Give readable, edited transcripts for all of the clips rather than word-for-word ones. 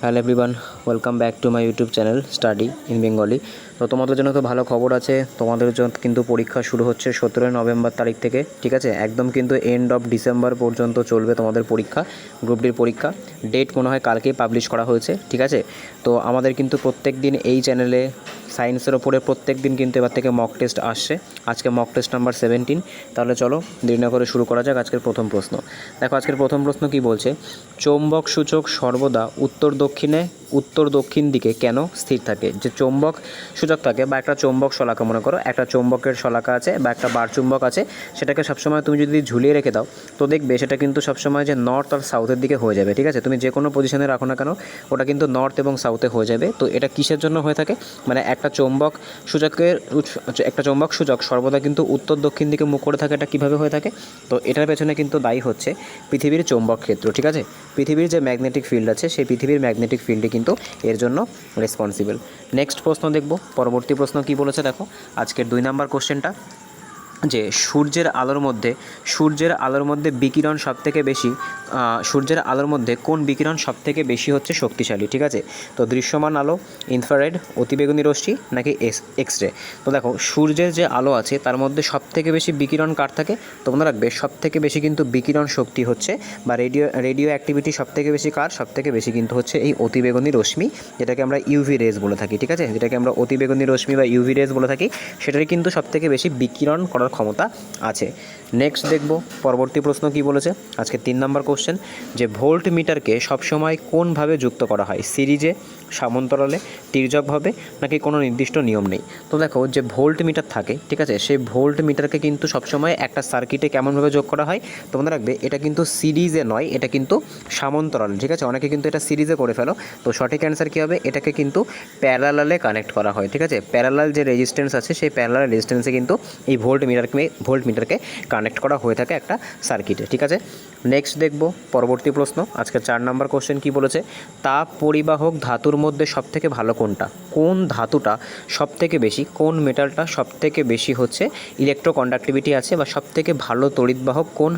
Hello everyone, welcome back to my YouTube channel study in Bengali. তো তোমাদের জন্য তো ভালো খবর আছে, তোমাদের জন্য কিন্তু পরীক্ষা শুরু হচ্ছে 17 নভেম্বর তারিখ থেকে। ঠিক আছে, একদম কিন্তু এন্ড অফ ডিসেম্বর পর্যন্ত চলবে তোমাদের পরীক্ষা, গ্রুপ ডির পরীক্ষা। ডেট মনে হয় কালকেই পাবলিশ করা হয়েছে। ঠিক আছে, তো আমাদের কিন্তু প্রত্যেক দিন এই চ্যানেলে সায়েন্সের ওপরে প্রত্যেক দিন কিন্তু এবার থেকে মক টেস্ট আসছে। আজকে মক টেস্ট নাম্বার 17। তাহলে চলো দেরি না করে শুরু করা যাক আজকের প্রথম প্রশ্ন। দেখো আজকের প্রথম প্রশ্ন কি বলছে, চৌম্বক সূচক সর্বদা উত্তর দক্ষিণ দিকে কেন স্থির থাকে? যে চৌম্বক সূচক থাকে বা একটা চৌম্বক শলাকা, মনে করো একটা চৌম্বকের শলাকা আছে বা একটা বারচুম্বক আছে, সেটাকে সবসময় তুমি যদি ঝুলিয়ে রেখে দাও তো দেখবে সেটা কিন্তু সবসময় যে নর্থ আর সাউথের দিকে হয়ে যাবে। ঠিক আছে, তুমি যে কোনো পজিশনে রাখো না কেন ওটা কিন্তু নর্থ এবং সাউথে হয়ে যাবে। তো এটা কিসের জন্য হয়ে থাকে? মানে একটা চৌম্বক সূচক সর্বদা কিন্তু উত্তর দক্ষিণ দিকে মুখ করে থাকে। এটা কীভাবে হয়ে থাকে? তো এটার পেছনে কিন্তু দায়ী হচ্ছে পৃথিবীর চৌম্বক ক্ষেত্র। ঠিক আছে, পৃথিবীর যে ম্যাগনেটিক ফিল্ড আছে সেই পৃথিবীর ম্যাগনেটিক ফিল্ডে কিন্তু এর জন্য রেসপন্সিবল। নেক্সট প্রশ্ন দেখব, পরবর্তী প্রশ্ন কি বলেছে দেখো আজকের 2 নাম্বার কোশ্চেনটা, যে সূর্যের আলোর মধ্যে বিকিরণ সবথেকে বেশি, সূর্যের আলোর মধ্যে কোন বিকিরণ সবথেকে বেশি হচ্ছে শক্তিশালী? ঠিক আছে, তো দৃশ্যমান আলো, ইনফ্রারেড, অতিবেগুনি রশ্মি নাকি এক্স রে? তো দেখো সূর্যের যে আলো আছে তার মধ্যে সবথেকে বেশি বিকিরণ কার থাকে? তো মনে রাখবে সবথেকে বেশি কিন্তু বিকিরণ শক্তি হচ্ছে বা রেডিও অ্যাক্টিভিটি সবথেকে বেশি কার? সবথেকে বেশি কিন্তু হচ্ছে এই অতিবেগুনি রশ্মি, যেটাকে আমরা ইউভি রেজ বলে থাকি। ঠিক আছে, যেটাকে আমরা অতিবেগুনি রশ্মি বা ইউভি রেজ বলে থাকি, সেটারই কিন্তু সবথেকে বেশি বিকিরণ করার ক্ষমতা আছে। নেক্সট দেখব পরবর্তী প্রশ্ন কি বলেছে আজকে 3 নাম্বার কোশ্চেন, যে ভোল্ট মিটারকে সবসময় কোনভাবে যুক্ত করা হয়? সিরিজে, সমান্তরালে, তির্যকভাবে নাকি কোনো নির্দিষ্ট নিয়ম নেই? তো দেখো যে ভোল্ট মিটার থাকে, ঠিক আছে, সেই ভোল্ট মিটারকে কিন্তু সবসময় একটা সার্কিটে কেমনভাবে যোগ করা হয়? তো মনে রাখবে এটা কিন্তু সিরিজে নয়, এটা কিন্তু সমান্তরালে। ঠিক আছে, অনেকে কিন্তু এটা সিরিজে করে ফেলো, তো সঠিক অ্যান্সার কী হবে? এটাকে কিন্তু প্যারালালে কানেক্ট করা হয়। ঠিক আছে, প্যারালাল যে রেজিস্ট্যান্স আছে সেই প্যারালাল রেজিস্ট্যান্সে কিন্তু এই ভোল্ট মিটারকে কানেক্ট করা হয়ে থাকে একটা সার্কিটে। ঠিক আছে, নেক্সট দেখব পরবর্তী প্রশ্ন আজকে 4 নাম্বার কোশ্চেন কি বলেছে, তাপ পরিবাহক ধাতুর মধ্যে সবথেকে ভালো কোনটা? কোন ধাতুটা সবথেকে বেশি, কোন মেটালটা সবথেকে বেশি হচ্ছে ইলেকট্রোকন্ডাক্টিভিটি আছে বা সবথেকে ভালো তড়িৎবাহক কোন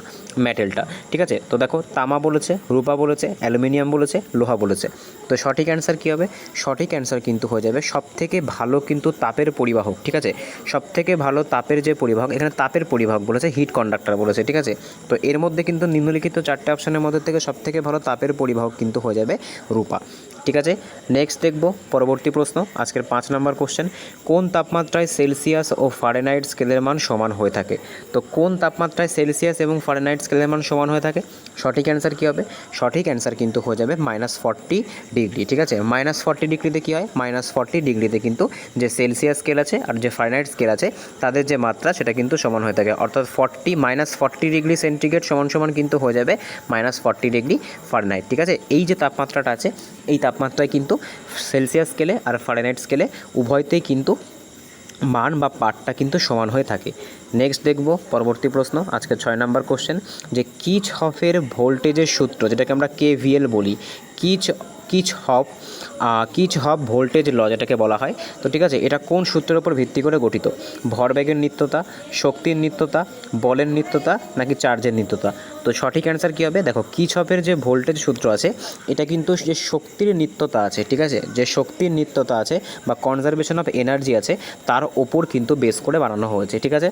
মেটালটা? ঠিক আছে, তো দেখো তামা বলেছে, রূপা বলেছে, অ্যালুমিনিয়াম বলেছে, লোহা বলেছে। তো সঠিক অ্যান্সার কী হবে? সঠিক অ্যান্সার কিন্তু হয়ে যাবে সবথেকে ভালো কিন্তু তাপের পরিবাহক। ঠিক আছে, সবথেকে ভালো তাপের যে পরিবাহক, এখানে তাপের পরিবাহক বলেছে, হিট কন্ডাক্টর বলেছে। ঠিক আছে, তো এর মধ্যে কিন্তু নিম্নলিখিত 4টে অপশানের মধ্যে থেকে সবথেকে ভালো তাপের পরিবাহক কিন্তু হয়ে যাবে রূপা। ঠিক আছে, নেক্সট দেখব পরবর্তী প্রশ্ন আজকের 5 নাম্বার কোশ্চেন, কোন তাপমাত্রায় সেলসিয়াস ও ফারেনহাইট স্কেলের মান সমান হয়ে থাকে? তো কোন তাপমাত্রায় সেলসিয়াস এবং ফারেনহাইট স্কেলের মান সমান হয়ে থাকে? সঠিক অ্যান্সার কী হবে? সঠিক অ্যান্সার কিন্তু হয়ে যাবে -40 ডিগ্রি। ঠিক আছে, -40 ডিগ্রিতে কী হয়? -40 ডিগ্রিতে কিন্তু যে সেলসিয়াস স্কেল আছে আর যে ফারেনহাইট স্কেল আছে তাদের যে মাত্রা সেটা কিন্তু সমান হয়ে থাকে, অর্থাৎ -40 ডিগ্রি সেন্টিগ্রেড সমান কিন্তু হয়ে যাবে -40 ডিগ্রি ফারেনহাইট। ঠিক আছে, এই যে তাপমাত্রাটা আছে এই তাপমাত্রায় কিন্তু সেলসিয়াস স্কেলে আর ফারেনহাইট স্কেলে উভয়তেই কিন্তু মান বা পাঠটা কিন্তু সমান হয়ে থাকে। নেক্সট দেখব পরবর্তী প্রশ্ন আজকে 6 নাম্বার কোশ্চেন, যে কির্চহফের ভোল্টেজের সূত্র, যেটাকে আমরা কেভিএল বলি, কির্চহফ ভোল্টেজ ল যেটাকে বলা হয়। তো ঠিক আছে, এটা কোন সূত্রের উপর ভিত্তি করে গঠিত? ভরবেগের নিত্যতা, শক্তির নিত্যতা, বলের নিত্যতা নাকি চার্জের নিত্যতা? তো সঠিক অ্যান্সার কী হবে? দেখো কির্চহফের যে ভোল্টেজ সূত্র আছে এটা কিন্তু যে শক্তির নিত্যতা আছে, ঠিক আছে, যে শক্তির নিত্যতা আছে বা কনজারভেশন অফ এনার্জি আছে তার ওপর কিন্তু বেস করে বানানো হয়েছে। ঠিক আছে,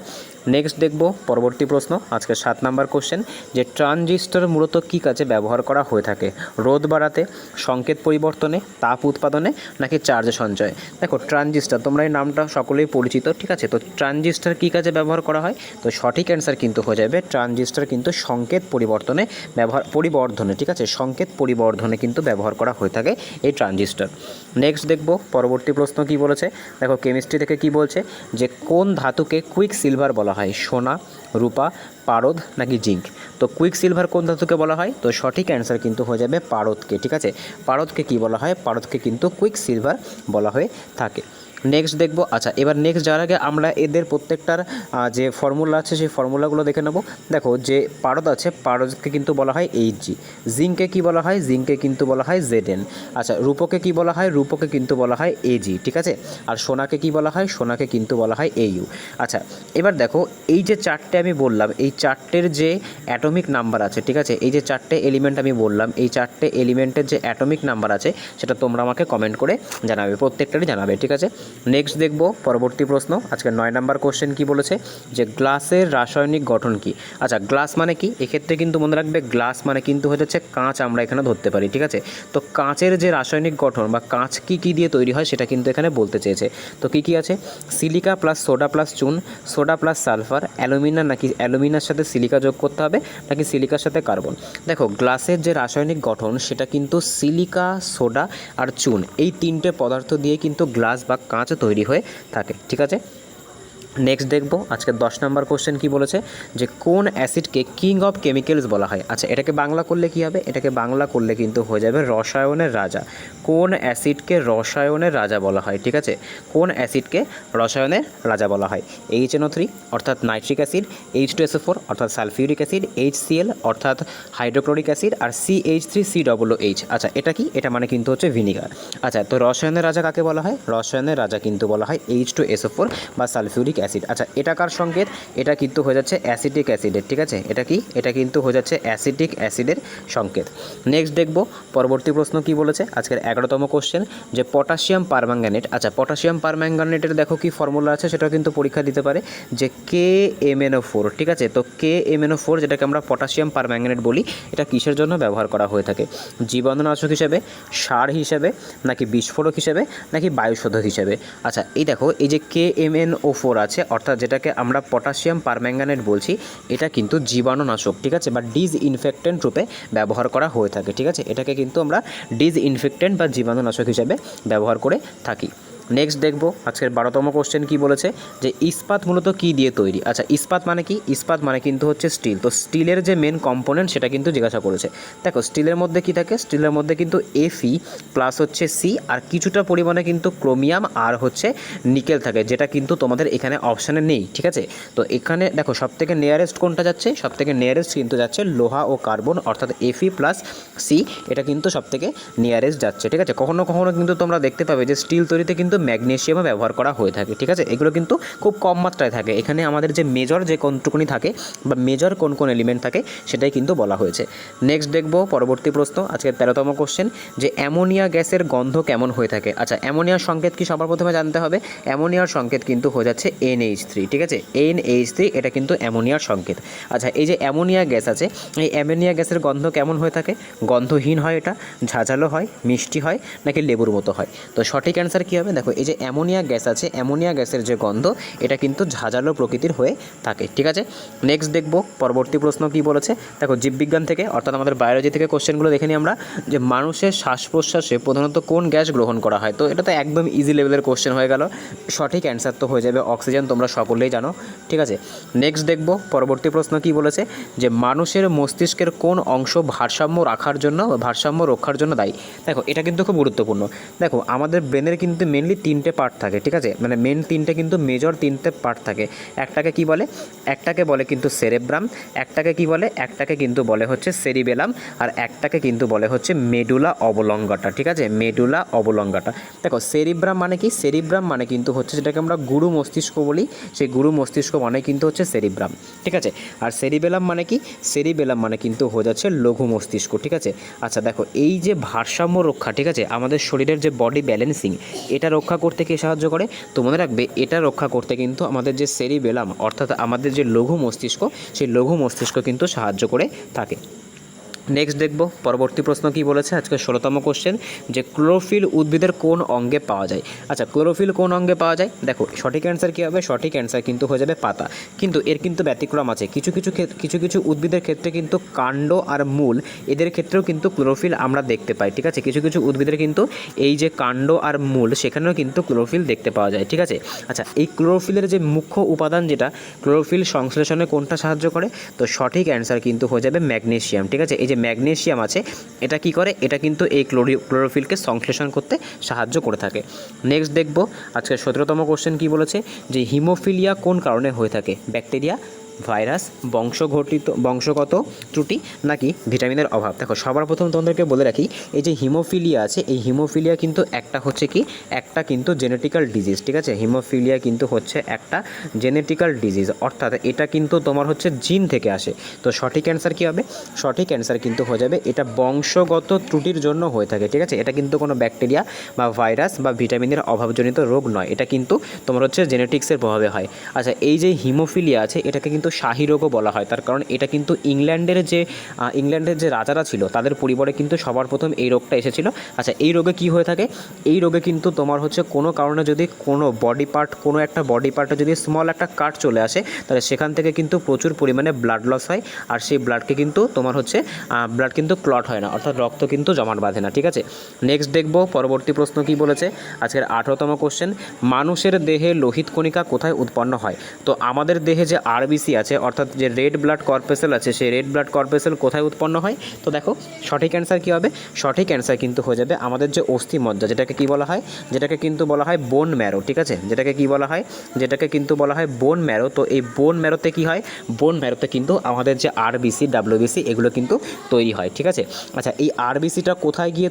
নেক্সট দেখব পরবর্তী প্রশ্ন আজকে 7 নাম্বার কোশ্চেন, যে ট্রানজিস্টর মূলত কী কাজে ব্যবহার করা হয়ে থাকে? রোধ বাড়াতে, সংকেত পরিবর্তনে, তাপ উৎপাদনে নাকি চার্জ সঞ্চয়? দেখো ট্রানজিস্টর, তোমরা এই নামটা সকলেই পরিচিত। ঠিক আছে, তো ট্রানজিস্টর কী কাজে ব্যবহার করা হয়? তো সঠিক অ্যান্সার কিন্তু হয়ে যাবে ট্রানজিস্টর কিন্তু সংকেত পরিবর্ধনে ঠিক আছে, সংকেত পরিবর্ধনে কিন্তু ব্যবহার করা হয়ে থাকে এই ট্রানজিস্টর। নেক্সট দেখব পরবর্তী প্রশ্ন কি বলেছে, দেখো কেমিস্ট্রি থেকে কি বলছে, যে কোন ধাতুকে কুইক সিলভার বলা হয়? সোনা, রূপা, পারদ নাকি জিঙ্ক? তো কুইক সিলভার কোন ধাতুকে বলা হয়? তো সঠিক অ্যান্সার কিন্তু হয়ে যাবে পারদকে। ঠিক আছে, পারদকে কি বলা হয়? পারদকে কিন্তু কুইক সিলভার বলা হয়ে থাকে। নেক্সট দেখবো। আচ্ছা, এবার নেক্সট যাওয়ার আগে আমরা এদের প্রত্যেকটার যে ফর্মুলা আছে সেই ফর্মুলাগুলো দেখে নেব। দেখো, যে পারদ আছে, পারদকে কিন্তু বলা হয় Hg। জিঙ্ককে কি বলা হয়? জিঙ্ককে কিন্তু বলা হয় Zn। আচ্ছা, রূপকে কি বলা হয়? রূপকে কিন্তু বলা হয় Ag, ঠিক আছে। আর সোনাকে কি বলা হয়? সোনাকে কিন্তু বলা হয় Au। আচ্ছা, এবার দেখো, এই যে চারটে আমি বললাম, এই চারটের যে অ্যাটমিক নাম্বার আছে, ঠিক আছে, এই যে চারটে এলিমেন্ট আমি বললাম, এই চারটে এলিমেন্টের যে অ্যাটমিক নাম্বার আছে সেটা তোমরা আমাকে কমেন্ট করে জানাবে, প্রত্যেকটারই জানাবে, ঠিক আছে। নেক্সট দেখব পরবর্তী প্রশ্ন। আজকে 9 নাম্বার কোশ্চেন কি বলেছে, যে গ্লাসের রাসায়নিক গঠন কি। আচ্ছা, গ্লাস মানে কি? এক্ষেত্রে কিন্তু মনে রাখবে, গ্লাস মানে কিন্তু হয়ে যাচ্ছে কাঁচ, আমরা এখানে ধরতে পারি, ঠিক আছে। তো কাঁচের যে রাসায়নিক গঠন বা কাঁচ কি দিয়ে তৈরি হয় সেটা কিন্তু এখানে বলতে চেয়েছে। তো কি আছে? সিলিকা প্লাস সোডা প্লাস চুন, সোডা প্লাস সালফার, অ্যালুমিনা, নাকি অ্যালুমিনার সাথে সিলিকা যোগ করতে হবে, নাকি সিলিকার সাথে কার্বন। দেখো, গ্লাসের যে রাসায়নিক গঠন সেটা কিন্তু সিলিকা, সোডা আর চুন, এই তিনটে পদার্থ দিয়ে কিন্তু গ্লাস বা কাঁচ তৈরি হয়ে থাকে, ঠিক আছে। নেক্সট দেখব আজকে 10 নাম্বার কোশ্চেন কি বলেছে, যে কোন অ্যাসিডকে কিং অফ কেমিক্যালস বলা হয়। আচ্ছা, এটাকে বাংলা করলে কি হবে? এটাকে বাংলা করলে কিন্তু হয়ে যাবে রসায়নের রাজা। কোন অ্যাসিডকে রসায়নের রাজা বলা হয়, ঠিক আছে। কোন অ্যাসিডকে রসায়নের রাজা বলা হয়? HNO3 অর্থাৎ নাইট্রিক অ্যাসিড, H2SO4 অর্থাৎ সালফিউরিক অ্যাসিড, HCl অর্থাৎ হাইড্রোক্লোরিক অ্যাসিড, আর CH3COOH। আচ্ছা, এটা কি? এটা মানে কিন্তু হচ্ছে ভিনিগার। আচ্ছা, তো রসায়নের রাজা কাকে বলা হয়? রসায়নের রাজা কিন্তু বলা হয় H2SO4 বা সালফিউরিক অ্যাসিড। আচ্ছা, এটা কার সংকেত? এটা কিন্তু হয়ে যাচ্ছে অ্যাসিটিক অ্যাসিডের, ঠিক আছে। এটা কি? এটা কিন্তু হয়ে যাচ্ছে অ্যাসিটিক অ্যাসিডের সংকেত। নেক্সট দেখব পরবর্তী প্রশ্ন কি বলেছে, আজকের 11তম কোশ্চেন, যে পটাশিয়াম পারম্যাঙ্গানেট। আচ্ছা, পটাশিয়াম পারম্যাঙ্গানেটের দেখো কি ফর্মুলা আছে, সেটাও কিন্তু পরীক্ষা দিতে পারে, যে KMnO4, ঠিক আছে। তো KMnO4, যেটাকে আমরা পটাশিয়াম পারম্যাঙ্গানেট বলি, এটা কিসের জন্য ব্যবহার করা হয়ে থাকে? জীবাণুনাশক হিসেবে, সার হিসেবে, নাকি বিস্ফোরক হিসেবে, নাকি বায়ুশোধক হিসেবে। আচ্ছা, এই দেখো, এই যে KMnO4 আছে, অর্থাৎ যেটাকে আমরা পটাশিয়াম পারম্যাঙ্গানেট বলছি, এটা কিন্তু জীবাণুনাশক, ঠিক আছে, বা ডিসইনফেক্টেন্ট রূপে ব্যবহার করা হয়ে থাকে, ঠিক আছে। এটাকে কিন্তু আমরা ডিসইনফেক্টেন্ট বা জীবাণুনাশক হিসেবে ব্যবহার করে থাকি। নেক্সট দেখব আজকের 12তম কোশ্চেন কি বলেছে, যে ইস্পাত মূলত কী দিয়ে তৈরি। আচ্ছা, ইস্পাত মানে কি? ইস্পাত মানে কিন্তু হচ্ছে স্টিল। তো স্টিলের যে মেন কম্পোনেন্ট সেটা কিন্তু জিজ্ঞাসা করেছে। দেখো, স্টিলের মধ্যে কি থাকে? স্টিলের মধ্যে কিন্তু Fe প্লাস হচ্ছে সি আর কিছুটা পরিমাণে কিন্তু ক্রোমিয়াম আর হচ্ছে নিকেল থাকে, যেটা কিন্তু তোমাদের এখানে অপশানে নেই, ঠিক আছে। তো এখানে দেখো, সবথেকে নিয়ারেস্ট কোনটা যাচ্ছে? সবথেকে নিয়ারেস্ট কিন্তু যাচ্ছে লোহা ও কার্বন, অর্থাৎ Fe প্লাস সি, এটা কিন্তু সবথেকে নিয়ারেস্ট যাচ্ছে, ঠিক আছে। কখনো কখনো কিন্তু তোমরা দেখতে পাবে যে স্টিল তৈরিতে কিন্তু ম্যাগনেসিয়ামও ব্যবহার করা হয়ে থাকে, ঠিক আছে। এগুলো কিন্তু খুব কম মাত্রায় থাকে। এখানে আমাদের যে মেজর যে কোনটুকুনি থাকে বা মেজর কোন কোন এলিমেন্ট থাকে সেটাই কিন্তু বলা হয়েছে। নেক্সট দেখব পরবর্তী প্রশ্ন, আজকে 13তম কোশ্চেন, যে অ্যামোনিয়া গ্যাসের গন্ধ কেমন হয়ে থাকে। আচ্ছা, অ্যামোনিয়ার সংকেত কি সবার প্রথমে জানতে হবে। অ্যামোনিয়ার সংকেত কিন্তু হয়ে যাচ্ছে NH3, ঠিক আছে। NH3, এটা কিন্তু অ্যামোনিয়ার সংকেত। আচ্ছা, এই যে অ্যামোনিয়া গ্যাস আছে, এই অ্যামোনিয়া গ্যাসের গন্ধ কেমন হয়ে থাকে? গন্ধহীন হয়, এটা ঝাঁঝালো হয়, মিষ্টি হয়, নাকি লেবুর মতো হয়। তো সঠিক অ্যান্সার কী হবে? দেখো, এই যে অ্যামোনিয়া গ্যাস আছে, অ্যামোনিয়া গ্যাসের যে গন্ধ, এটা কিন্তু ঝাঁঝালো প্রকৃতির হয়ে থাকে, ঠিক আছে। নেক্সট দেখব পরবর্তী প্রশ্ন কি বলেছে। দেখো, জীববিজ্ঞান থেকে অর্থাৎ আমাদের বায়োলজি থেকে কোশ্চেনগুলো দেখে নিই আমরা, যে মানুষের শ্বাস প্রশ্বাসে প্রধানত কোন গ্যাস গ্রহণ করা হয়। তো এটা তো একদম ইজি লেভেলের কোশ্চেন হয়ে গেল। সঠিক অ্যান্সার তো হয়ে যাবে অক্সিজেন, তোমরা সকলেই জানো, ঠিক আছে। নেক্সট দেখব পরবর্তী প্রশ্ন কি বলেছে, যে মানুষের মস্তিষ্কের কোন অংশ ভারসাম্য রাখার জন্য, ভারসাম্য রক্ষার জন্য দায়ী। দেখো, এটা কিন্তু খুব গুরুত্বপূর্ণ। দেখো, আমাদের ব্রেনের কিন্তু মেনলি 3টে পার্ট থাকে, ঠিক আছে, মানে মেন 3টে কিন্তু মেজর 3টে পার্ট থাকে। একটাকে কি বলে? একটাকে বলে কিন্তু সেরেব্রাম, একটাকে কি বলে? একটাকে কিন্তু বলে হচ্ছে সেরিবেলাম, আর একটাকে কিন্তু বলে হচ্ছে মেডুলা অবলঙ্গাটা, ঠিক আছে, মেডুলা অবলঙ্গাটা। দেখো, সেরিব্রাম মানে কি? সেরিব্রাম মানে কিন্তু হচ্ছে যেটাকে আমরা গুরু মস্তিষ্ক বলি, সেই গুরু মস্তিষ্ক মানে কিন্তু হচ্ছে সেরিব্রাম, ঠিক আছে। আর সেরিবেলাম মানে কি? সেরিবেলাম মানে কিন্তু হয়ে যাচ্ছে লঘু মস্তিষ্ক, ঠিক আছে। আচ্ছা, দেখো, এই যে ভারসাম্য রক্ষা, ঠিক আছে, আমাদের শরীরের যে বডি ব্যালেন্সিং, এটা রক্ষা করতে কে সাহায্য করে? তো মনে রাখবে, এটা রক্ষা করতে কিন্তু আমাদের যে সেরিবেলাম অর্থাৎ আমাদের যে লঘু মস্তিষ্ক, সেই লঘু মস্তিষ্ক কিন্তু সাহায্য করে থাকে। নেক্সট দেখব পরবর্তী প্রশ্ন কি বলেছে, আজকে 16তম কোশ্চেন, যে ক্লোরোফিল উদ্ভিদের কোন অঙ্গে পাওয়া যায়। আচ্ছা, ক্লোরোফিল কোন অঙ্গে পাওয়া যায়? দেখো, সঠিক অ্যান্সার কী হবে? সঠিক অ্যান্সার কিন্তু হয়ে যাবে পাতা। কিন্তু এর কিন্তু ব্যতিক্রম আছে, কিছু উদ্ভিদের ক্ষেত্রে কিন্তু কাণ্ড আর মূল, এদের ক্ষেত্রেও কিন্তু ক্লোরোফিল আমরা দেখতে পাই, ঠিক আছে। কিছু উদ্ভিদের কিন্তু এই যে কাণ্ড আর মূল, সেখানেও কিন্তু ক্লোরোফিল দেখতে পাওয়া যায়, ঠিক আছে। আচ্ছা, এই ক্লোরোফিলের যে মুখ্য উপাদান, যেটা ক্লোরোফিল সংশ্লেষণে কোনটা সাহায্য করে, তো সঠিক অ্যান্সার কিন্তু হয়ে যাবে ম্যাগনেসিয়াম, ঠিক আছে। এই যে ম্যাগনেসিয়াম আছে এটা কি করে, এটা কিন্তু এই ক্লোরোফিলকে সংশ্লেষণ করতে সাহায্য করে থাকে। নেক্সট দেখব আজকে 17তম কোশ্চেন কি বলেছে, যে হিমোফিলিয়া কোন কারণে হয়ে থাকে, ব্যাকটেরিয়া, ভাইরাস, বংশগত ত্রুটি নাকি ভিটামিনের অভাব। দেখো সবার প্রথম তোমাদেরকে বলে রাখি, এই যে হিমোফিলিয়া আছে এই হিমোফিলিয়া কিন্তু একটা কিন্তু জেনেটিক্যাল ডিজিজ, ঠিক আছে। হিমোফিলিয়া কিন্তু হচ্ছে একটা জেনেটিক্যাল ডিজিজ, অর্থাৎ এটা কিন্তু তোমার হচ্ছে জিন থেকে আসে। তো সঠিক অ্যান্সার কী হবে, সঠিক অ্যান্সার কিন্তু হয়ে যাবে এটা বংশগত ত্রুটির জন্য হয়ে থাকে, ঠিক আছে। এটা কিন্তু কোনো ব্যাকটেরিয়া বা ভাইরাস বা ভিটামিনের অভাবজনিত রোগ নয়, এটা কিন্তু তোমার হচ্ছে জেনেটিক্সের প্রভাবে হয়। আচ্ছা, এই যে হিমোফিলিয়া আছে এটাকে কিন্তু শাহী রোগও বলা হয়, তার কারণ এটা কিন্তু ইংল্যান্ডের যে রাজারা ছিল তাদের পরিবারে কিন্তু সবার প্রথম এই রোগটা এসেছিল। আচ্ছা, এই রোগে কি হয়ে থাকে, এই রোগে কিন্তু তোমার হচ্ছে কোনো কারণে যদি কোনো একটা বডি পার্টে যদি স্মল একটা কাট চলে আসে, তাহলে সেখান থেকে কিন্তু প্রচুর পরিমাণে ব্লাড লস হয়, আর সেই ব্লাডকে কিন্তু তোমার হচ্ছে ব্লাড কিন্তু ক্লট হয় না, অর্থাৎ রক্ত কিন্তু জমাট বাঁধে না, ঠিক আছে। নেক্সট দেখব পরবর্তী প্রশ্ন কি বলেছে, আজকের 18তম কোশ্চেন, মানুষের দেহে লোহিত কণিকা কোথায় উৎপন্ন হয়। তো আমাদের দেহে যে আরবিসি আছে, অর্থাৎ যে রেড ব্লাড কর্পেসেল আছে, সেই রেড ব্লাড কর্পেসেল কোথায় উৎপন্ন হয়। তো দেখো সঠিক অ্যান্সার কী হবে, সঠিক অ্যান্সার কিন্তু হয়ে যাবে আমাদের যে অস্থিমজ্জা, যেটাকে কি বলা হয়, যেটাকে কিন্তু বলা হয় বোন ম্যারো, ঠিক আছে। যেটাকে কিন্তু বলা হয় বোন ম্যারো। তো এই বোন ম্যারোতে কি হয়, বোন ম্যারোতে কিন্তু আমাদের যে আরবিসি, ডাব্লিউবিসি এগুলো কিন্তু তৈরি হয়, ঠিক আছে। আচ্ছা, এই আরবিসিটা কোথায় গিয়ে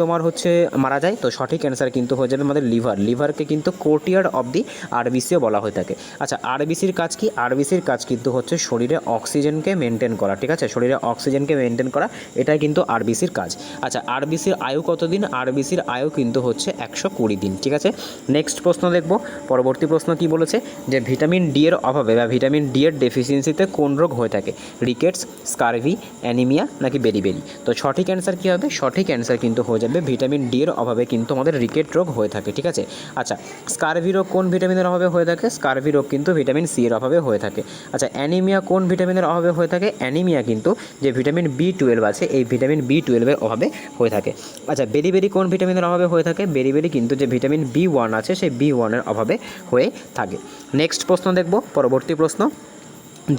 তোমার হচ্ছে মারা যায়। তো সঠিক অ্যান্সার কিন্তু হয়ে যাবে আমাদের লিভারকে কিন্তু কোর্টিয়ার্ড অফ দি আরবিসিও বলা হয়ে থাকে। আচ্ছা, আরবিসির কাজ কি, আরবিসির কাজ কিন্তু হচ্ছে শরীরে অক্সিজেনকে মেনটেন করা, ঠিক আছে, শরীরে অক্সিজেনকে মেনটেন করা, এটাই কিন্তু আরবিসির কাজ। আচ্ছা, আরবিসির আয়ু কতদিন, আরবিসির আয়ু কিন্তু হচ্ছে 120 দিন, ঠিক আছে। নেক্সট প্রশ্ন দেখব, পরবর্তী প্রশ্ন কি বলেছে, যে ভিটামিন ডি এর অভাবে বা ভিটামিন ডি এর ডেফিসিয়েন্সিতে কোন রোগ হয়ে থাকে, রিকেটস, স্কারভি, অ্যানিমিয়া নাকি বেরিবেরি। তো সঠিক অ্যান্সার কী হবে, সঠিক অ্যান্সার কিন্তু হয়ে যাবে ভিটামিন ডি এর অভাবে কিন্তু আমাদের রিকেট রোগ হয়ে থাকে, ঠিক আছে। আচ্ছা, স্কারভি রোগ কোন ভিটামিনের অভাবে হয়ে থাকে, স্কারভি রোগ কিন্তু ভিটামিন সি এর অভাবে হয়ে থাকে। আচ্ছা, অ্যানিমিয়া কোন ভিটামিনের অভাবে হয়ে থাকে, অ্যানিমিয়া কিন্তু যে ভিটামিন B12 আছে এই ভিটামিন B12 এর অভাবে হয়ে থাকে। আচ্ছা, বেরিবেরি কোন ভিটামিনের অভাবে হয়ে থাকে, বেরিবেরি কিন্তু যে ভিটামিন B1 আছে সেই B1 এর অভাবে হয়ে থাকে। নেক্সট প্রশ্ন দেখব, পরবর্তী প্রশ্ন,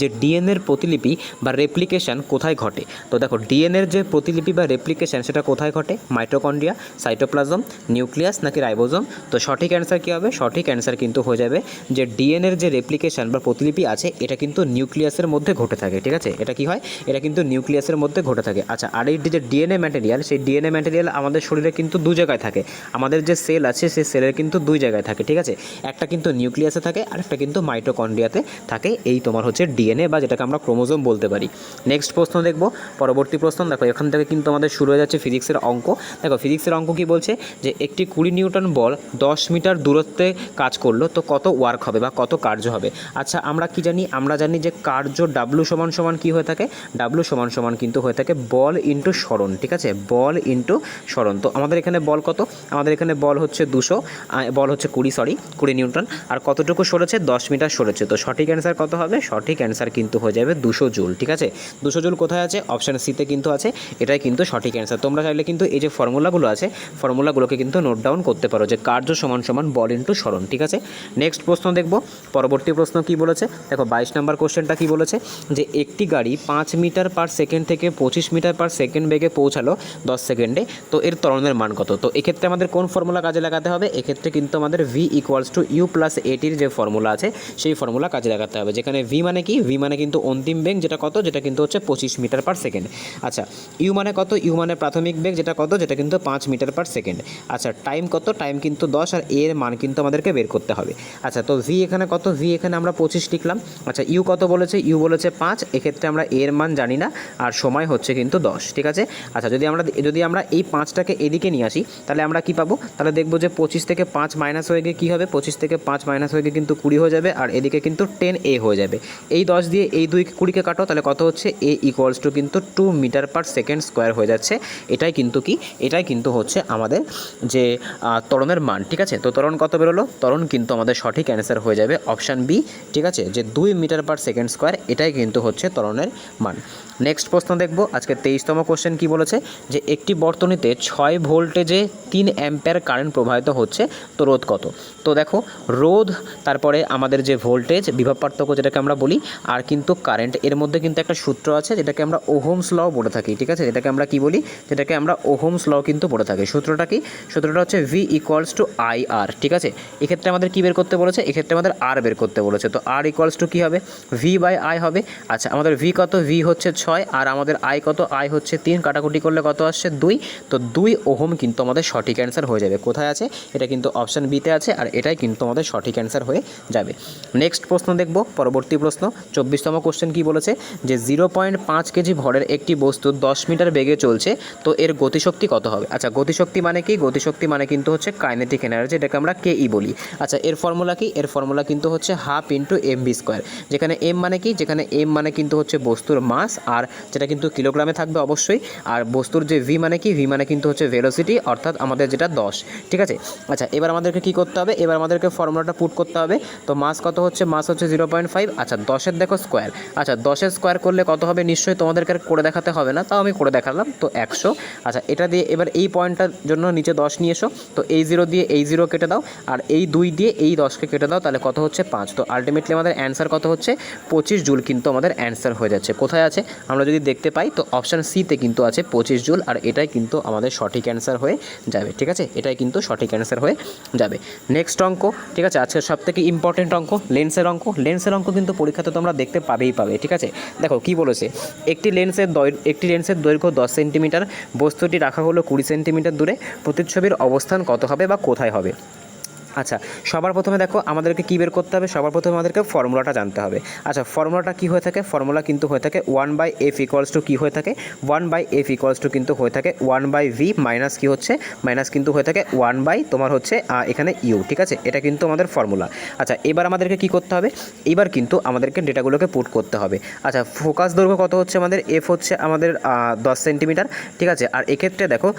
যে ডিএনএর প্রতিলিপি বা রেপ্লিকেশন কোথায় ঘটে। তো দেখো ডিএনএর যে প্রতিলিপি বা রেপ্লিকেশন সেটা কোথায় ঘটে, মাইটোকন্ড্রিয়া, সাইটোপ্লাজম, নিউক্লিয়াস নাকি রাইবোজোম। তো সঠিক অ্যান্সার কী হবে, সঠিক অ্যান্সার কিন্তু হয়ে যাবে যে ডিএনএর যে রেপ্লিকেশন বা প্রতিলিপি আছে এটা কিন্তু নিউক্লিয়াসের মধ্যে ঘটে থাকে, ঠিক আছে। এটা কি হয়, এটা কিন্তু নিউক্লিয়াসের মধ্যে ঘটে থাকে। আচ্ছা, আর এই যে ডিএনএ ম্যাটেরিয়াল, সেই ডিএনএ ম্যাটেরিয়াল আমাদের শরীরে কিন্তু দু জায়গায় থাকে, আমাদের যে সেল আছে সেই সেলের কিন্তু দুই জায়গায় থাকে, ঠিক আছে। একটা কিন্তু নিউক্লিয়াসে থাকে আর একটা কিন্তু মাইটোকন্ড্রিয়াতে থাকে, এই তোমার হচ্ছে ডিএনএ বা যেটাকে আমরা ক্রোমোজোম বলতে পারি। নেক্সট প্রশ্ন দেখব, পরবর্তী প্রশ্ন দেখো, এখান থেকে কিন্তু আমাদের শুরু হয়ে যাচ্ছে ফিজিক্সের অঙ্ক। দেখো ফিজিক্সের অঙ্ক কি বলছে, যে একটি 20 নিউটন বল 10 মিটার দূরত্বে কাজ করলো, তো কত ওয়ার্ক হবে বা কত কার্য হবে। আচ্ছা, আমরা কি জানি, আমরা জানি যে কার্য ডাব্লু সমান কি হয়ে থাকে, ডাব্লু সমান কিন্তু হয়ে থাকে বল ইন্টু সরণ, ঠিক আছে, বল ইন্টু সরণ। তো আমাদের এখানে বল কত, আমাদের এখানে বল হচ্ছে 200, বল হচ্ছে 20 নিউটন, আর কতটুকু সরেছে, 10 মিটার সরেছে। তো সঠিক অ্যান্সার কত হবে, সঠিক অ্যান্সার কিন্তু হয়ে যাবে 200 জুল, ঠিক আছে। 200 জুল কোথায় আছে, অপশান সিতে কিন্তু আছে, এটাই কিন্তু সঠিক অ্যান্সার। তোমরা চাইলে কিন্তু এই যে ফর্মুলাগুলো আছে ফর্মুলাগুলোকে কিন্তু নোট ডাউন করতে পারো, যে কার্য সমান বল ইন্টু সরণ, ঠিক আছে। নেক্সট প্রশ্ন দেখব, পরবর্তী প্রশ্ন কি বলেছে, দেখো 22 নম্বর কোশ্চেনটা কি বলেছে, যে একটি গাড়ি 5 মিটার পার সেকেন্ড থেকে 25 মিটার পার সেকেন্ড বেগে পৌঁছালো 10 সেকেন্ডে, তো এর ত্বরণের মান কত। তো এক্ষেত্রে আমাদের কোন ফর্মুলা কাজে লাগাতে হবে, এক্ষেত্রে কিন্তু আমাদের v = u + at যে ফর্মুলা আছে সেই ফর্মুলা কাজে লাগাতে হবে, যেখানে v মানে কি, v মানে কিন্তু অন্তিম বেগ, যেটা কত, যেটা কিন্তু হচ্ছে 25 মিটার পার সেকেন্ড। আচ্ছা, ইউ মানে কত, ইউ মানে প্রাথমিক বেগ, যেটা কত, যেটা কিন্তু 5 মিটার পার সেকেন্ড। আচ্ছা, টাইম কত, টাইম কিন্তু 10, আর এর মান কিন্তু আমাদেরকে বের করতে হবে। আচ্ছা, তো ভি এখানে কত, ভি এখানে আমরা 25 লিখলাম। আচ্ছা, ইউ কত বলেছে, ইউ বলেছে 5, এক্ষেত্রে আমরা এর মান জানি না, আর সময় হচ্ছে কিন্তু 10, ঠিক আছে। আচ্ছা, যদি আমরা এই 5টাকে এদিকে নিয়ে আসি তাহলে আমরা কি পাবো, তাহলে দেখবো যে 25 থেকে 5 মাইনাস হয়ে গিয়ে কী হবে, 25 থেকে 5 মাইনাস হয়ে গিয়ে কিন্তু 20 হয়ে যাবে, আর এদিকে কিন্তু 10a হয়ে যাবে। এই 10 দিয়ে এই 20কে কাটো, তাহলে কত হচ্ছে, a = কিন্তু 2 মিটার পার সেকেন্ড স্কোয়ার হয়ে যাচ্ছে। এটাই কিন্তু হচ্ছে আমাদের যে ত্বরণের মান, ঠিক আছে। তো ত্বরণ কত বেরোলো, ত্বরণ কিন্তু আমাদের সঠিক অ্যান্সার হয়ে যাবে অপশান বি, ঠিক আছে, যে 2 মিটার পার সেকেন্ড স্কোয়ার, এটাই কিন্তু হচ্ছে ত্বরণের মান। নেক্সট প্রশ্ন দেখব, আজকে 23তম কোশ্চেন কি বলেছে, যে একটি বর্তনীতে 6 ভোল্টেজে 3 অ্যাম্পিয়ার কারেন্ট প্রবাহিত হচ্ছে, তো রোধ কত। তো দেখো রোধ, তারপরে আমাদের যে ভোল্টেজ, বিভব পার্থক্য যেটাকে আমরা বলি, আর কিন্তু কারেন্ট, এর মধ্যে কিন্তু একটা সূত্র আছে যেটাকে আমরা ওহমস ল বলে থাকি, ঠিক আছে, যেটাকে আমরা কি বলি, যেটাকে আমরা ওহমস ল কিন্তু বলে থাকি। সূত্রটা কি? সূত্রটা হচ্ছে V ইকুয়ালস টু IR, ঠিক আছে। এক্ষেত্রে আমাদের কি বের করতে বলেছে? এক্ষেত্রে আমাদের R বের করতে বলেছে। তো R ইকুয়ালস টু কী হবে? V বাই I হবে। আচ্ছা, আমাদের V কত? V হচ্ছে 6 আর আমাদের I কত? I হচ্ছে 3, কাটাকুটি করলে কত আসছে? 2। তো 2 ওহম কিন্তু আমাদের সঠিক অ্যান্সার হয়ে যাবে। কোথায় আছে? এটা কিন্তু অপশান বিতে আছে, আর এটাই কিন্তু আমাদের সঠিক অ্যান্সার হয়ে যাবে। নেক্সট প্রশ্ন দেখব, পরবর্তী প্রশ্ন 24তম কোশ্চেন কি বলেছে, যে 0.5 কেজি ভরের একটি বস্তু 10 মিটার বেগে চলছে, তো এর গতিশক্তি কত হবে? আচ্ছা, গতিশক্তি মানে কি? গতিশক্তি মানে কিন্তু হচ্ছে কাইনেটিক এনার্জি, এটাকে আমরা KE বলি। আচ্ছা, এর ফর্মুলা কি? এর ফর্মুলা কিন্তু হচ্ছে 1/2 × mv²। যেখানে m মানে কি? যেখানে m মানে কিন্তু হচ্ছে বস্তুর মাস, আর যেটা কিন্তু কিলোগ্রামে থাকবে অবশ্যই। আর বস্তুর যে v মানে কি? v মানে কিন্তু হচ্ছে ভেলোসিটি, অর্থাৎ আমাদের যেটা 10, ঠিক আছে। আচ্ছা, এবার আমাদেরকে কি করতে হবে? এবার আমাদেরকে ফর্মুলাটা পুট করতে হবে। তো মাস কত হচ্ছে? মাস হচ্ছে 0.5। আচ্ছা, 10-এর দেখো স্কোয়ার। আচ্ছা, 10-এর স্কোয়ার করলে কত হবে? নিশ্চয়ই তোমাদেরকে আর করে দেখাতে হবে না, তাও আমি করে দেখালাম। তো 100। আচ্ছা, এটা দিয়ে এবার এই পয়েন্টটার জন্য নিচে 10 নিয়ে এসো। তো এই 0 দিয়ে এই 0 কেটে দাও, আর এই 2 দিয়ে এই 10কে কেটে দাও, তাহলে কত হচ্ছে? 5। তো আলটিমেটলি আমাদের অ্যান্সার কত হচ্ছে? 25 জুল কিন্তু আমাদের অ্যান্সার হয়ে যাচ্ছে। কোথায় আছে আমরা যদি দেখতে পাই, তো অপশান সিতে কিন্তু আছে 25 জুল, আর এটাই কিন্তু আমাদের সঠিক অ্যান্সার হয়ে যাবে, ঠিক আছে। এটাই কিন্তু সঠিক অ্যান্সার হয়ে যাবে। নেক্সট অঙ্ক, ঠিক আছে, আজকের সবথেকে ইম্পর্টেন্ট অঙ্ক, লেন্সের অঙ্ক। লেন্সের অঙ্ক কিন্তু পরীক্ষাতে তোমরা দেখতে পাবেই, ঠিক আছে। দেখো কি বলেছে, একটি লেন্সের দৈর্ঘ্য 10 সেন্টিমিটার, বস্তুটি রাখা হলো 20 সেন্টিমিটার দূরে, প্রতিচ্ছবির অবস্থান কত হবে বা কোথায় হবে? আচ্ছা, সবার প্রথমে দেখো আমাদেরকে কী বের করতে হবে? সবার প্রথমে আমাদেরকে ফর্মুলাটা জানতে হবে। আচ্ছা, ফর্মুলাটা কী হয়ে থাকে? ফর্মুলা কিন্তু হয়ে থাকে 1/f ইকুয়ালস টু কী হয়ে থাকে? 1/f ইকুয়ালস টু কিন্তু হয়ে থাকে 1/v মাইনাস কী হচ্ছে? মাইনাস কিন্তু হয়ে থাকে 1/ তোমার হচ্ছে এখানে ইউ, ঠিক আছে। এটা কিন্তু আমাদের ফর্মুলা। আচ্ছা, এবার আমাদেরকে কী করতে হবে? এবার কিন্তু আমাদেরকে ডেটাগুলোকে পুট করতে হবে। আচ্ছা, ফোকাস দৈর্ঘ্য কত হচ্ছে আমাদের? এফ হচ্ছে আমাদের 10 সেন্টিমিটার, ঠিক আছে। আর এক্ষেত্রে দেখো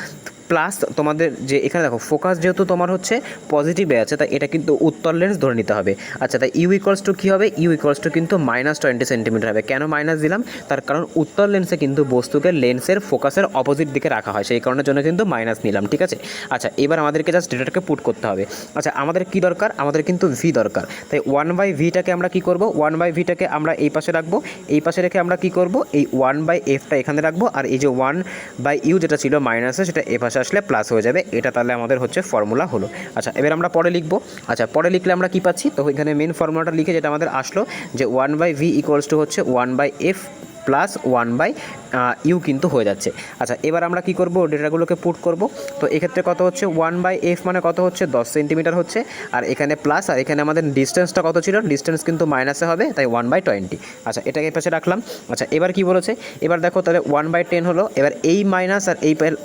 প্লাস তোমাদের যে এখানে দেখো ফোকাস যেহেতু তোমার হচ্ছে পজিটিভে আছে, তাই এটা কিন্তু উত্তর লেন্স ধরে নিতে হবে। আচ্ছা, তাই ইউ ইকুয়ালস টু কী হবে? ইউ ইকুয়ালস টু কিন্তু -20 সেন্টিমিটার হবে। কেন মাইনাস দিলাম? তার কারণ উত্তর লেন্সে কিন্তু বস্তুকে লেন্সের ফোকাসের অপোজিট দিকে রাখা হয়, সেই কারণের জন্য কিন্তু মাইনাস নিলাম, ঠিক আছে। আচ্ছা, এবার আমাদেরকে জাস্ট ডেটাটাকে পুট করতে হবে। আচ্ছা, আমাদের কি দরকার? আমাদের কিন্তু ভি দরকার। তাই 1/vটাকে আমরা কি করব? 1/vটাকে আমরা এই পাশে রাখবো, এই পাশে রেখে আমরা কি করব? এই 1/fটা এখানে রাখবো, আর এই যে 1/u যেটা ছিল মাইনাসে, সেটা এ পাশে আসলে প্লাস হয়ে যাবে। এটা তাহলে আমাদের হচ্ছে ফর্মুলা হলো। আচ্ছা, এবার আমরা পরে লিখবো। আচ্ছা, পরে লিখলে আমরা কি পাচ্ছি? তো এখানে মেন ফর্মুলাটা লিখে যেটা আমাদের আসলো, যে 1/v ইকুয়ালস টু হচ্ছে 1/f প্লাস 1/u কিন্তু হয়ে যাচ্ছে। আচ্ছা, এবার আমরা কি করব? ডেটাগুলোকে পুট করব। তো এক্ষেত্রে কত হচ্ছে? 1/f মানে কত হচ্ছে? 10 সেন্টিমিটার হচ্ছে, আর এখানে প্লাস, আর এখানে আমাদের ডিস্টেন্সটা কত ছিল? ডিস্টেন্স কিন্তু মাইনাসে হবে, তাই 1/20। আচ্ছা, এটাকে পাশে রাখলাম। আচ্ছা, এবার কি বলেছে? এবার দেখো তাহলে 1/10 হলো। এবার এই মাইনাস আর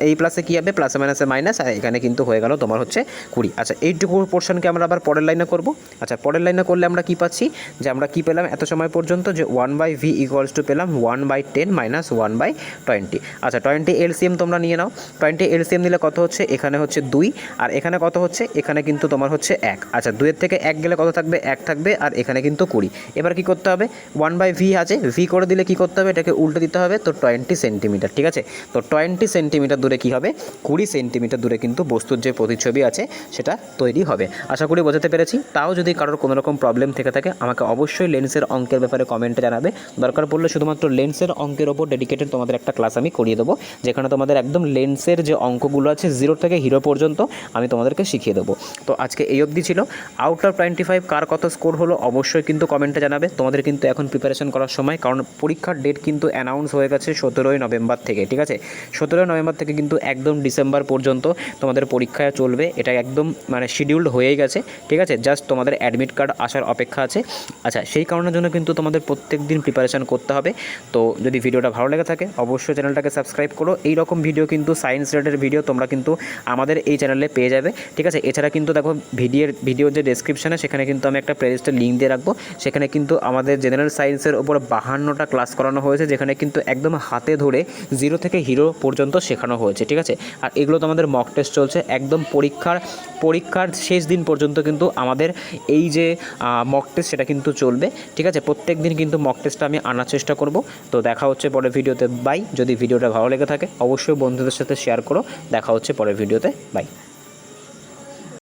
এই প্লাসে কী হবে? প্লাসে মাইনাসে মাইনাস, আর এখানে কিন্তু হয়ে গেল তোমার হচ্ছে 20। আচ্ছা, এইটুকু পোর্শনকে আমরা আবার পরের লাইনে করব। আচ্ছা, পরের লাইনে করলে আমরা কি পাচ্ছি? যে আমরা কি পেলাম এত সময় পর্যন্ত? যে 1/v ইকুয়ালস টু পেলাম 1/10 মাইনাস 1/20। আচ্ছা, 20 এলসিএম তোমরা নিয়ে নাও। 20 এলসিএম নিলে কত হচ্ছে? এখানে হচ্ছে 2, আর এখানে কত হচ্ছে? এখানে কিন্তু তোমার হচ্ছে 1। আচ্ছা, 2-এর থেকে 1 গেলে কত থাকবে? 1 থাকবে, আর এখানে কিন্তু 20। এবার কি করতে হবে? 1/v আছে, v করে দিলে কি করতে হবে? এটাকে উল্টে দিতে হবে। তো 20 সেন্টিমিটার, ঠিক আছে। তো 20 সেন্টিমিটার দূরে কী হবে? 20 সেন্টিমিটার দূরে কিন্তু বস্তুর যে প্রতিচ্ছবি আছে সেটা তৈরি হবে। আশা করি বোঝাতে পেরেছি। তাও যদি কারোর কোনো রকম প্রবলেম থেকে থাকে, আমাকে অবশ্যই লেন্সের অঙ্কের ব্যাপারে কমেন্টে জানাবে। দরকার পড়লে শুধুমাত্র লেন্সের অঙ্কের ওপর ডেডিকেটেড তোমাদের একটা ক্লাস আমি করিয়ে দেবো, যেখানে তোমাদের একদম লেন্সের যে অঙ্কগুলো আছে 0 থেকে হিরো পর্যন্ত আমি তোমাদেরকে শিখিয়ে দেবো। তো আজকে এই অবধি ছিল। আউট অফ 25 কার কত স্কোর হলো অবশ্যই কিন্তু কমেন্টে জানাবে। তোমাদের কিন্তু এখন প্রিপারেশন করার সময়, কারণ পরীক্ষার ডেট কিন্তু অ্যানাউন্স হয়ে গেছে 17ই নভেম্বর থেকে, ঠিক আছে। 17ই নভেম্বর থেকে কিন্তু একদম ডিসেম্বর পর্যন্ত তোমাদের পরীক্ষায় চলবে। এটা একদম মানে শিডিউল্ড হয়েই গেছে, ঠিক আছে। জাস্ট তোমাদের অ্যাডমিট কার্ড আসার অপেক্ষা আছে। আচ্ছা, সেই কারণের জন্য কিন্তু তোমাদের প্রত্যেক দিন প্রিপারেশন করতে হবে। তো যদি ভিডিওটা ভালো লেগে থাকে অবশ্যই চ্যানেলটাকে সাবস্ক্রাইব করো। এই রকম ভিডিও কিন্তু সায়েন্স রিলেটেড ভিডিও তোমরা কিন্তু আমাদের এই চ্যানেলে পেয়ে যাবে, ঠিক আছে। এছাড়া কিন্তু দেখো ভিডিওর যে ডেসক্রিপশানে, সেখানে কিন্তু আমি একটা প্লেলিস্টের লিঙ্ক দিয়ে রাখবো। সেখানে কিন্তু আমাদের জেনারেল সায়েন্সের ওপর 52টা ক্লাস করানো হয়েছে, যেখানে কিন্তু একদম হাতে ধরে 0 থেকে হিরো পর্যন্ত শেখানো হয়েছে, ঠিক আছে। আর এগুলো তো আমাদের মক টেস্ট চলছে, একদম পরীক্ষার শেষ দিন পর্যন্ত কিন্তু আমাদের এই যে মক টেস্ট সেটা কিন্তু চলবে, ঠিক আছে। প্রত্যেক দিন কিন্তু মক টেস্টটা আমি আনার চেষ্টা করব। তো দেখা হচ্ছে পরের ভিডিওতে, বাই। যদি ভিডিওটা ভালো লেগে থাকে অবশ্যই বন্ধুদের সাথে শেয়ার করো। দেখা হচ্ছে পরের ভিডিওতে, বাই।